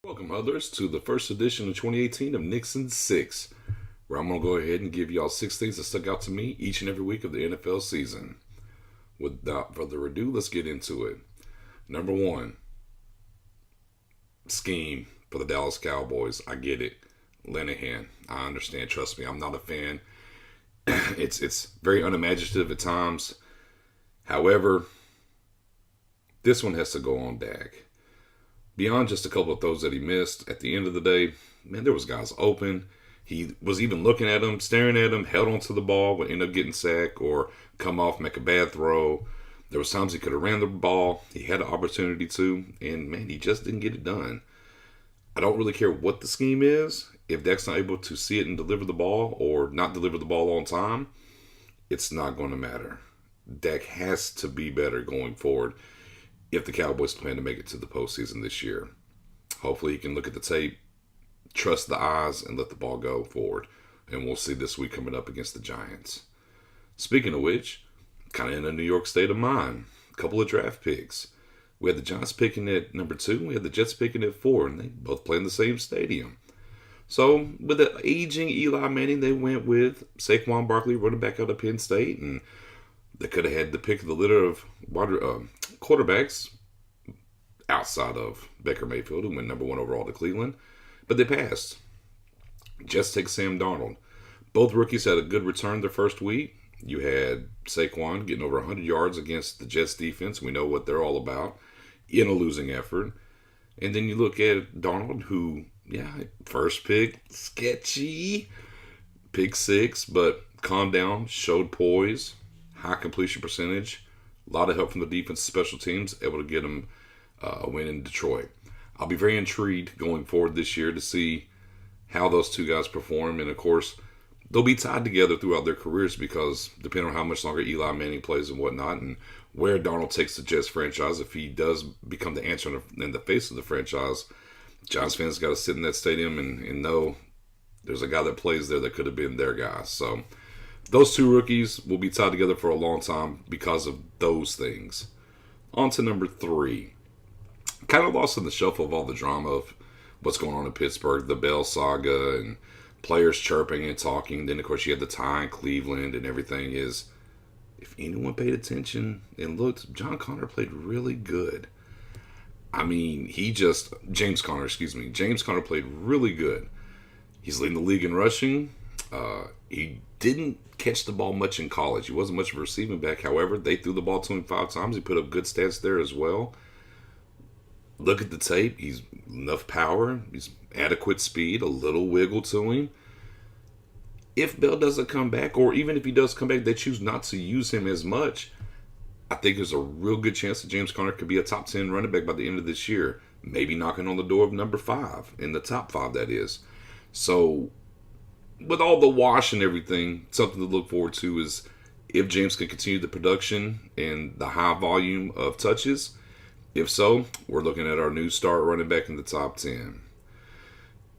Welcome, Huddlers, to the first edition of 2018 of Nixon 6, where I'm going to go ahead and give y'all 6 things that stuck out to me each and every week of the NFL season. Without further ado, let's get into it. Number 1, scheme for the Dallas Cowboys. I get it. Linehan. I understand. Trust me, I'm not a fan. It's very unimaginative at times. However, this one has to go on Dak. Beyond just a couple of throws that he missed, at the end of the day, man, there was guys open. He was even looking at him, staring at him, held onto the ball, would end up getting sacked or come off, make a bad throw. There was times he could have ran the ball. He had an opportunity to, and man, he just didn't get it done. I don't really care what the scheme is. If Dak's not able to see it and deliver the ball or not deliver the ball on time, it's not going to matter. Dak has to be better going forward if the Cowboys plan to make it to the postseason this year. Hopefully he can look at the tape, trust the eyes, and let the ball go forward. And we'll see this week coming up against the Giants. Speaking of which, kind of in a New York state of mind. A couple of draft picks. We had the Giants picking at number 2. We had the Jets picking at 4. And they both play in the same stadium. So with the aging Eli Manning, they went with Saquon Barkley running back out of Penn State. And they could have had the pick of the litter of quarterbacks outside of Baker Mayfield, who went number 1 overall to Cleveland. But they passed. Just take Sam Darnold. Both rookies had a good return their first week. You had Saquon getting over 100 yards against the Jets defense. We know what they're all about in a losing effort. And then you look at Darnold, who, first pick, sketchy. Pick 6, but calmed down, showed poise. High completion percentage, a lot of help from the defense, special teams, able to get them a win in Detroit. I'll be very intrigued going forward this year to see how those two guys perform. And of course, they'll be tied together throughout their careers because depending on how much longer Eli Manning plays and whatnot, and where Darnold takes the Jets franchise, if he does become the answer in the face of the franchise, Giants fans got to sit in that stadium and know there's a guy that plays there that could have been their guy. So those two rookies will be tied together for a long time because of those things. On to number 3. Kind of lost in the shuffle of all the drama of what's going on in Pittsburgh, the Bell saga, and players chirping and talking. Then, of course, you had the tie in Cleveland and everything is, if anyone paid attention and looked, John Connor played really good. I mean, James Conner played really good. He's leading the league in rushing. He didn't catch the ball much in college. He wasn't much of a receiving back. However, they threw the ball to him 5 times. He put up good stats there as well. Look at the tape. He's enough power. He's adequate speed, a little wiggle to him. If Bell doesn't come back, or even if he does come back, they choose not to use him as much, I think there's a real good chance that James Conner could be a top 10 running back by the end of this year. Maybe knocking on the door of number 5, in the top 5 that is. So with all the wash and everything, something to look forward to is if James can continue the production and the high volume of touches. If so, we're looking at our new star running back in the top 10.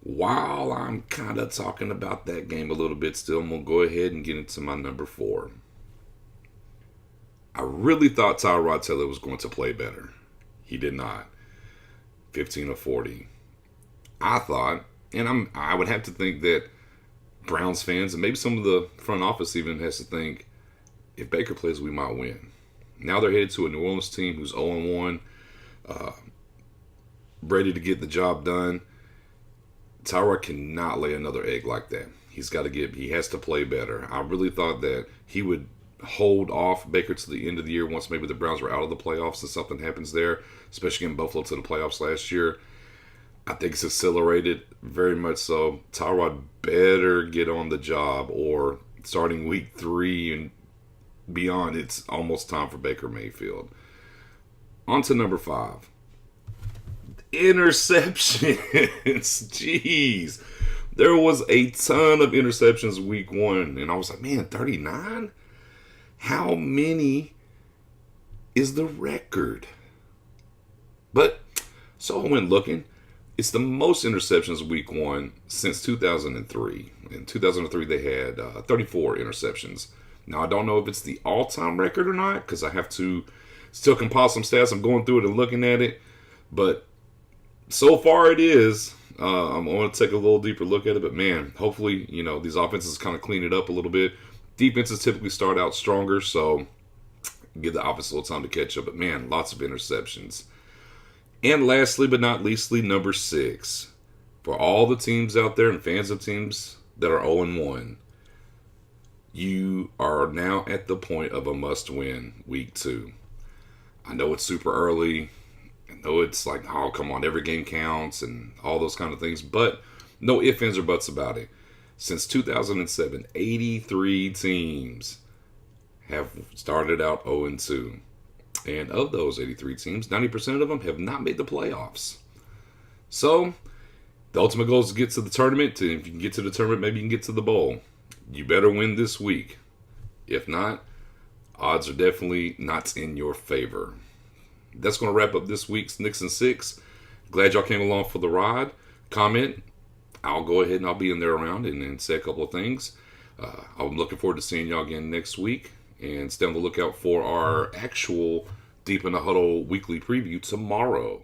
While I'm kind of talking about that game a little bit still, I'm going to go ahead and get into my number 4. I really thought Tyrod Taylor was going to play better. He did not. 15 of 40. I thought, and I would have to think that Browns fans, and maybe some of the front office even has to think, if Baker plays, we might win. Now they're headed to a New Orleans team who's 0-1, ready to get the job done. Tyrod cannot lay another egg like that. He has to play better. I really thought that he would hold off Baker to the end of the year once maybe the Browns were out of the playoffs and something happens there, especially getting Buffalo to the playoffs last year. I think it's accelerated very much so. Tyrod better get on the job, or starting week 3 and beyond, it's almost time for Baker Mayfield. On to number 5. Interceptions. Jeez. There was a ton of interceptions week 1, and I was like, man, 39? How many is the record? But, so I went looking. It's the most interceptions week 1 since 2003. In 2003, they had 34 interceptions. Now, I don't know if it's the all-time record or not, because I have to still compile some stats. I'm going through it and looking at it. But So far, it is. I'm going to take a little deeper look at it, but man, hopefully, these offenses kind of clean it up a little bit. Defenses typically start out stronger, so give the offense a little time to catch up. But man, lots of interceptions. And lastly, but not leastly, number 6. For all the teams out there and fans of teams that are 0-1, you are now at the point of a must-win week 2. I know it's super early. I know it's like, oh, come on, every game counts and all those kind of things. But no ifs, ands, or buts about it. Since 2007, 83 teams have started out 0-2. And of those 83 teams, 90% of them have not made the playoffs. So, the ultimate goal is to get to the tournament. And if you can get to the tournament, maybe you can get to the bowl. You better win this week. If not, odds are definitely not in your favor. That's going to wrap up this week's Knicks and 6. Glad y'all came along for the ride. Comment. I'll go ahead and I'll be in there around and say a couple of things. I'm looking forward to seeing y'all again next week. And stay on the lookout for our actual Deep in the Huddle weekly preview tomorrow.